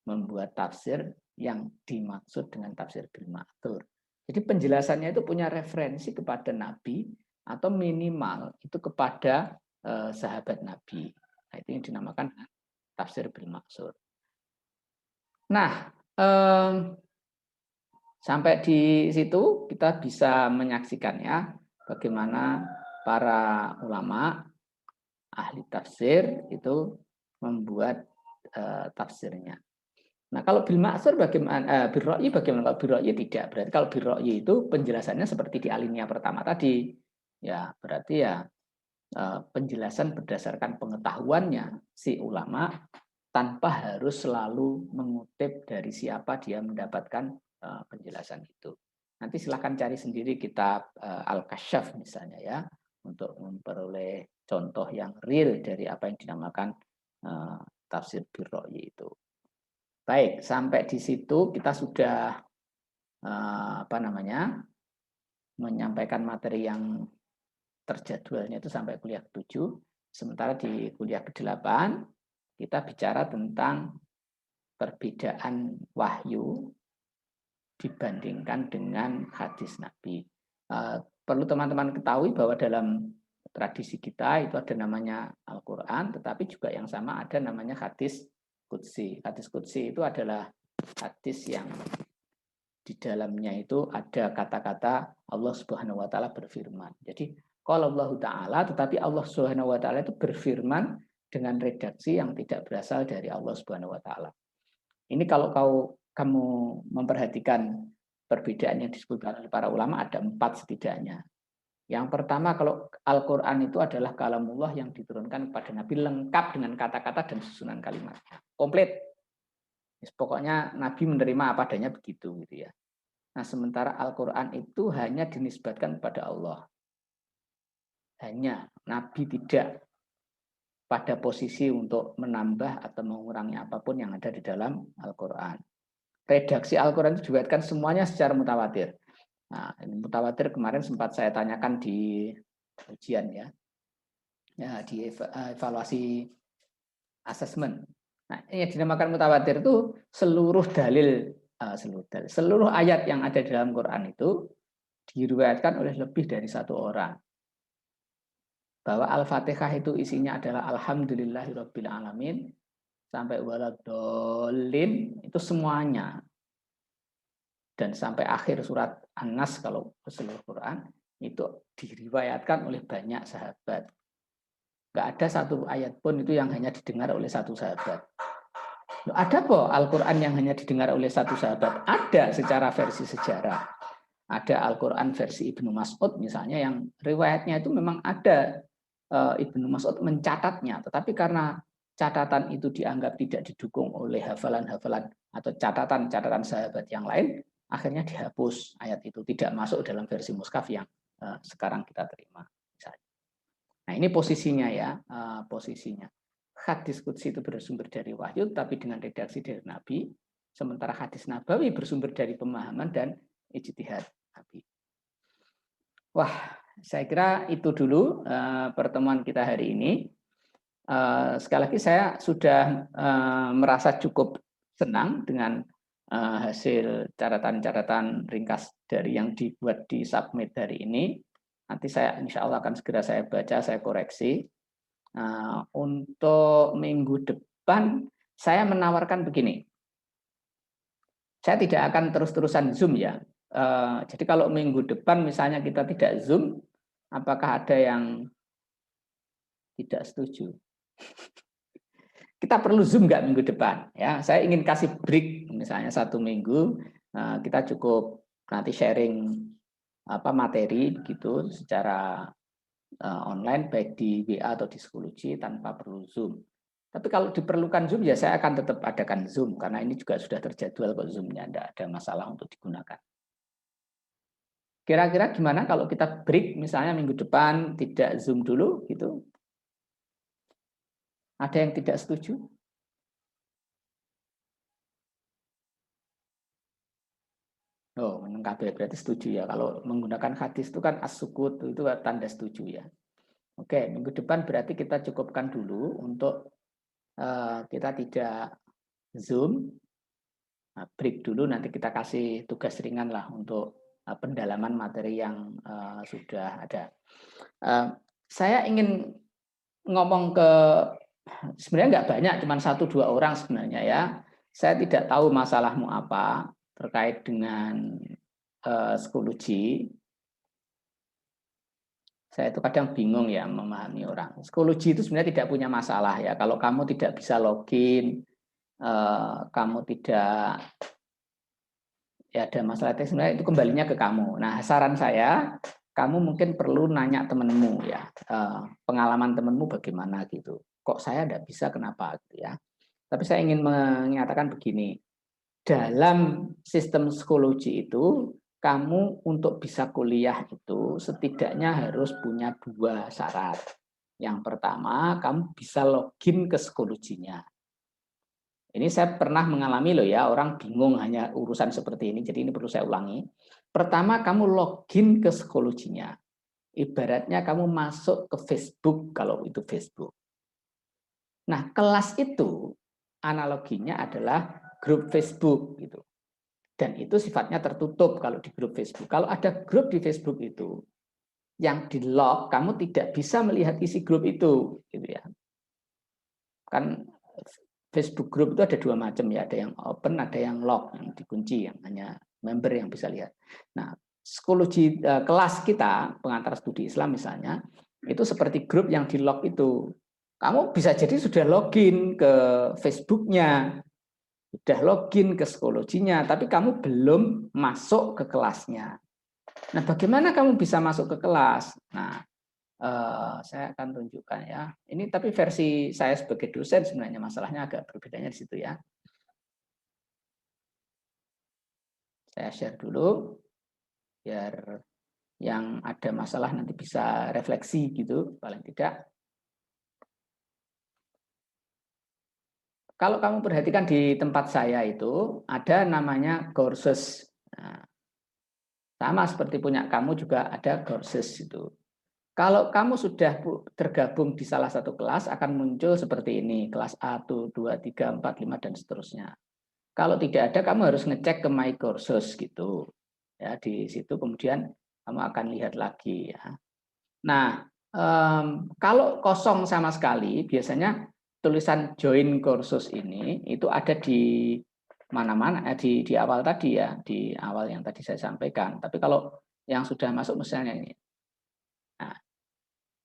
membuat tafsir yang dimaksud dengan tafsir bil ma'thur. Jadi penjelasannya itu punya referensi kepada Nabi atau minimal itu kepada sahabat Nabi. Nah, itu yang dinamakan tafsir bil ma'thur. Nah, sampai di situ kita bisa menyaksikan ya bagaimana para ulama ahli tafsir itu membuat tafsirnya. Nah, kalau bil ma'thur bagaimana? Bil ra'yi bagaimana? Kalau bil ra'yi tidak. Berarti kalau bil ra'yi itu penjelasannya seperti di alinea pertama tadi. Ya, berarti ya penjelasan berdasarkan pengetahuannya si ulama tanpa harus selalu mengutip dari siapa dia mendapatkan penjelasan itu. Nanti silahkan cari sendiri kitab Al-Kasyaf misalnya ya untuk memperoleh contoh yang real dari apa yang dinamakan tafsir bil ra'yi itu. Baik, sampai di situ kita sudah menyampaikan materi yang terjadwalnya itu sampai kuliah ke-7. Sementara di kuliah ke-8 kita bicara tentang perbedaan wahyu dibandingkan dengan hadis Nabi. Perlu teman-teman ketahui bahwa dalam tradisi kita itu ada namanya Al-Quran, tetapi juga yang sama ada namanya hadis Qudsi. Hadis Qudsi itu adalah hadis yang di dalamnya itu ada kata-kata Allah Subhanahu wa taala berfirman. Jadi kalau Allah taala, tetapi Allah Subhanahu wa taala itu berfirman dengan redaksi yang tidak berasal dari Allah Subhanahu wa taala. Ini kalau kamu memperhatikan perbedaan yang disebutkan oleh para ulama ada 4 setidaknya. Yang pertama, kalau Al-Quran itu adalah kalamullah yang diturunkan kepada Nabi lengkap dengan kata-kata dan susunan kalimatnya. Komplit. Pokoknya Nabi menerima apa adanya begitu gitu ya. Nah, sementara Al-Quran itu hanya dinisbatkan kepada Allah. Hanya Nabi tidak pada posisi untuk menambah atau mengurangi apapun yang ada di dalam Al-Quran. Redaksi Al-Quran itu dibuatkan semuanya secara mutawatir. Nah, mutawatir kemarin sempat saya tanyakan di ujian ya di evaluasi asesmen. Nah, ini yang dinamakan mutawatir itu seluruh ayat yang ada di dalam Quran itu diriwayatkan oleh lebih dari 1 orang. Bahwa Al-Fatihah itu isinya adalah alhamdulillahirabbil alamin sampai waladhdallin itu semuanya. Dan sampai akhir surat An-Nas kalau seluruh Quran itu diriwayatkan oleh banyak sahabat. Enggak ada satu ayat pun itu yang hanya didengar oleh 1 sahabat. Ada kok Al-Quran yang hanya didengar oleh 1 sahabat. Ada secara versi sejarah. Ada Al-Quran versi Ibnu Mas'ud misalnya yang riwayatnya itu memang ada Ibnu Mas'ud mencatatnya. Tetapi karena catatan itu dianggap tidak didukung oleh hafalan-hafalan atau catatan-catatan sahabat yang lain, akhirnya dihapus ayat itu. Tidak masuk dalam versi mushaf yang sekarang kita terima. Nah, ini posisinya ya, posisinya. Hadis Qudsi itu bersumber dari wahyu, tapi dengan redaksi dari Nabi. Sementara hadis Nabawi bersumber dari pemahaman dan ijtihad Nabi. Wah, saya kira itu dulu pertemuan kita hari ini. Sekali lagi saya sudah merasa cukup senang dengan hasil catatan-catatan ringkas dari yang dibuat di submit hari ini. Nanti saya insya Allah akan segera saya baca, saya koreksi. Untuk minggu depan saya menawarkan begini. Saya tidak akan terus-terusan Zoom ya. Jadi kalau minggu depan misalnya kita tidak Zoom, apakah ada yang tidak setuju? Kita perlu Zoom nggak minggu depan? Ya, saya ingin kasih break misalnya 1 minggu. Kita cukup nanti sharing materi begitu secara online baik di WA atau di Schoology tanpa perlu Zoom. Tapi kalau diperlukan Zoom ya saya akan tetap adakan Zoom karena ini juga sudah terjadwal kok Zoom-nya, tidak ada masalah untuk digunakan. Kira-kira gimana kalau kita break misalnya minggu depan tidak Zoom dulu gitu? Ada yang tidak setuju? Oh, kabeh berarti setuju ya. Kalau menggunakan hadis itu kan as-sukut itu tanda setuju ya. Oke, minggu depan berarti kita cukupkan dulu untuk kita tidak Zoom. Break dulu, nanti kita kasih tugas ringan lah untuk pendalaman materi yang sudah ada. Saya ingin ngomong ke, sebenarnya nggak banyak, cuma 1-2 orang sebenarnya ya. Saya tidak tahu masalahmu apa terkait dengan psikologi. Saya itu kadang bingung ya memahami orang. Psikologi itu sebenarnya tidak punya masalah ya. Kalau kamu tidak bisa login, kamu tidak ya ada masalah itu sebenarnya itu kembalinya ke kamu. Nah, saran saya, kamu mungkin perlu nanya temenmu ya, pengalaman temenmu bagaimana gitu. Kok saya tidak bisa, kenapa gitu ya. Tapi saya ingin menyatakan begini, dalam sistem psikologi itu, kamu untuk bisa kuliah itu setidaknya harus punya 2 syarat. Yang pertama, kamu bisa login ke psikologinya. Ini saya pernah mengalami loh ya, orang bingung hanya urusan seperti ini, jadi ini perlu saya ulangi. Pertama, kamu login ke psikologinya. Ibaratnya kamu masuk ke Facebook, kalau itu Facebook. Nah, kelas itu analoginya adalah grup Facebook gitu. Dan itu sifatnya tertutup kalau di grup Facebook. Kalau ada grup di Facebook itu, yang di-lock, kamu tidak bisa melihat isi grup itu. Gitu ya. Kan Facebook group itu ada 2 macam ya, ada yang open, ada yang lock, yang dikunci, yang hanya member yang bisa lihat. Nah, psikologi kelas kita, pengantar studi Islam misalnya, itu seperti grup yang di lock itu. Kamu bisa jadi sudah login ke Facebooknya, sudah login ke psikologinya, tapi kamu belum masuk ke kelasnya. Nah, bagaimana kamu bisa masuk ke kelas? Nah, saya akan tunjukkan ya. Ini tapi versi saya sebagai dosen sebenarnya masalahnya agak berbedanya di situ ya. Saya share dulu biar yang ada masalah nanti bisa refleksi gitu paling tidak. Kalau kamu perhatikan di tempat saya itu ada namanya courses. Nah, sama seperti punya kamu juga ada courses itu. Kalau kamu sudah tergabung di salah satu kelas akan muncul seperti ini, kelas 1, 2, 3, 4, 5 dan seterusnya. Kalau tidak ada kamu harus ngecek ke My Courses gitu. Ya, di situ kemudian kamu akan lihat lagi ya. Nah, kalau kosong sama sekali biasanya tulisan join courses ini itu ada di mana-mana di awal tadi ya, di awal yang tadi saya sampaikan. Tapi kalau yang sudah masuk misalnya ini. Nah,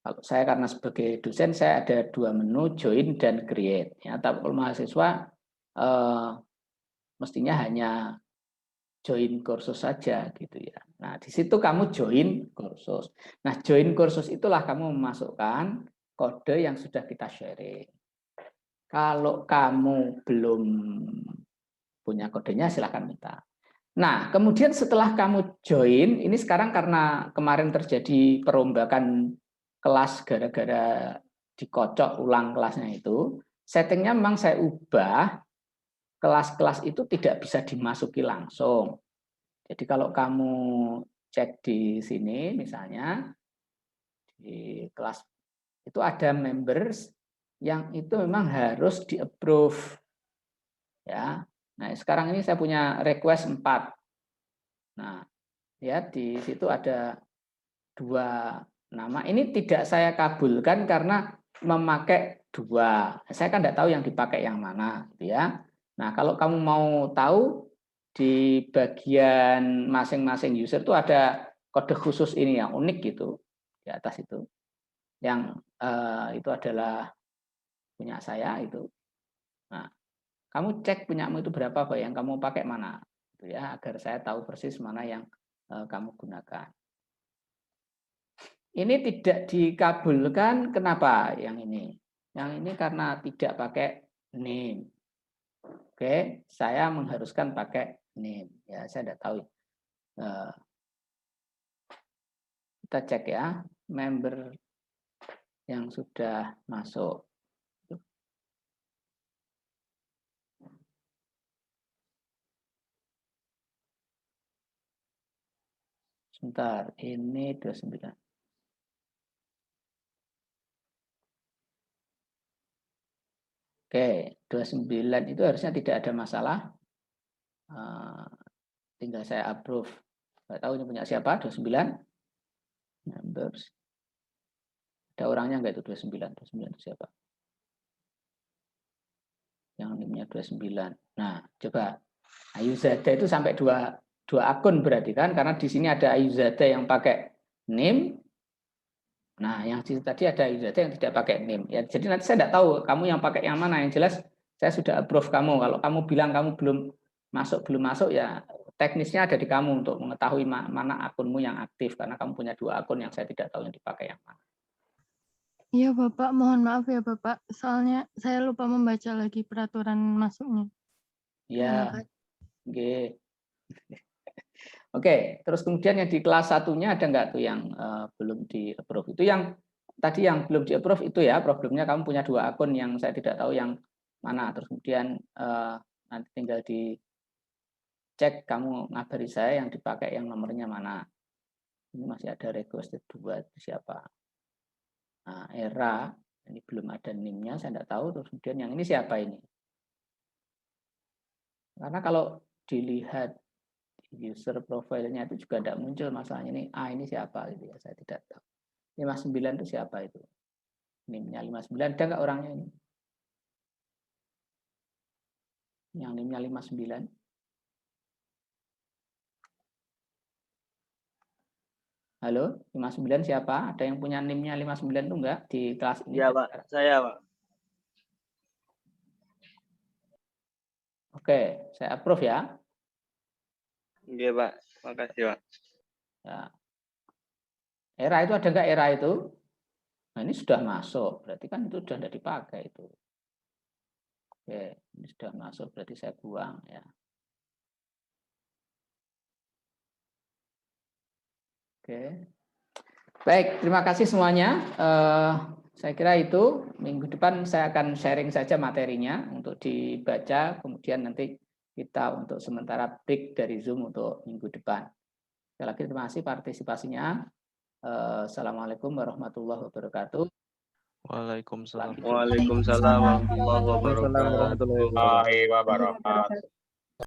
kalau saya karena sebagai dosen saya ada 2 menu join dan create ya. Tapi kalau mahasiswa mestinya hanya join kursus saja gitu ya. Nah, di situ kamu join kursus. Nah, join kursus itulah kamu memasukkan kode yang sudah kita sharing. Kalau kamu belum punya kodenya silahkan minta. Nah, kemudian setelah kamu join, ini sekarang karena kemarin terjadi perombakan kelas gara-gara dikocok ulang kelasnya itu, settingnya memang saya ubah, kelas-kelas itu tidak bisa dimasuki langsung. Jadi kalau kamu cek di sini misalnya, di kelas itu ada members yang itu memang harus di-approve. Ya. Nah, sekarang ini saya punya request 4. Nah, ya di situ ada 2 nama. Ini tidak saya kabulkan karena memakai 2. Saya kan tidak tahu yang dipakai yang mana, gitu ya. Nah, kalau kamu mau tahu di bagian masing-masing user itu ada kode khusus ini yang unik gitu di atas itu. Yang itu adalah punya saya itu. Nah, kamu cek punyamu itu berapa, Pak, yang kamu pakai mana, gitu ya, agar saya tahu persis mana yang kamu gunakan. Ini tidak dikabulkan, kenapa yang ini? Yang ini karena tidak pakai name. Oke, saya mengharuskan pakai name. Ya, saya tidak tahu. Kita cek ya, member yang sudah masuk. Sebentar, ini 29. Oke, 29 itu harusnya tidak ada masalah. Tinggal saya approve. Nggak tahu ini punya siapa, 29. Members. Ada orangnya nggak itu 29? 29 itu siapa? Yang NIM-nya 29. Nah, coba. Ayuzada itu sampai dua akun berarti kan, karena di sini ada Ayuzada yang pakai NIM. Nah, yang tadi ada Ayuzada yang tidak pakai NIM. Ya, jadi nanti saya tidak tahu kamu yang pakai yang mana. Yang jelas saya sudah approve kamu. Kalau kamu bilang kamu belum masuk, ya teknisnya ada di kamu untuk mengetahui mana akunmu yang aktif, karena kamu punya 2 akun yang saya tidak tahu yang dipakai yang mana. Iya Bapak, mohon maaf ya Bapak. Soalnya saya lupa membaca lagi peraturan masuknya. Ya, oke. Oke, terus kemudian yang di kelas 1-nya ada nggak tuh yang belum di-approve? Itu yang tadi yang belum di-approve itu ya, problemnya kamu punya 2 akun yang saya tidak tahu yang mana. Terus kemudian nanti tinggal dicek, kamu ngabari saya yang dipakai yang nomornya mana. Ini masih ada requested 2, itu siapa? Nah, era, ini belum ada NIM-nya, saya tidak tahu. Terus kemudian yang ini siapa ini? Karena kalau dilihat user profile-nya itu juga tidak muncul masalahnya ini. Ini siapa gitu ya, saya tidak tahu. 59 itu siapa itu? NIM-nya 59, ada nggak orangnya ini? Yang NIM-nya 59. Halo, 59 siapa? Ada yang punya NIM-nya 59 itu enggak di kelas ini? Iya Pak, saya Pak. Oke, saya approve ya. Iya Pak, makasih Pak. Ya. Era itu ada nggak era itu? Nah ini sudah masuk, berarti kan itu sudah tidak dipakai itu. Oke, ini sudah masuk, berarti saya buang ya. Oke. Baik, terima kasih semuanya. Saya kira itu minggu depan saya akan sharing saja materinya untuk dibaca, kemudian nanti kita untuk sementara break dari Zoom untuk minggu depan. Sekali lagi terima kasih partisipasinya. Assalamualaikum warahmatullahi wabarakatuh. Waalaikumsalam. Waalaikumsalam warahmatullahi wabarakatuh. Warahmatullahi wabarakatuh.